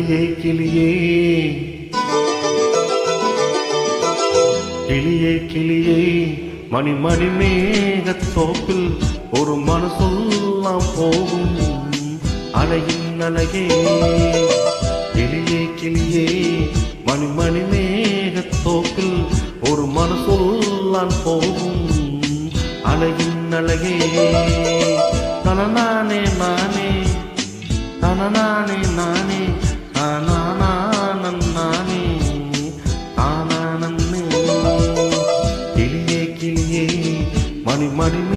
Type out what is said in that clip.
கிளியே கிளியே கிளியே கிளியே மணி மணி மேகத்தோப்பில் ஒரு மனசொல்லாம் போகும் அலையின் அழகே. கிளியே கிளியே மணி மணி மேகத்தோப்பில் ஒரு மனசொல்லாம் போகும் அலையின் அழகே. தனநானே நானே தனநானே நானே தானானே தானானே. கிளியே கிளியே மணி மணி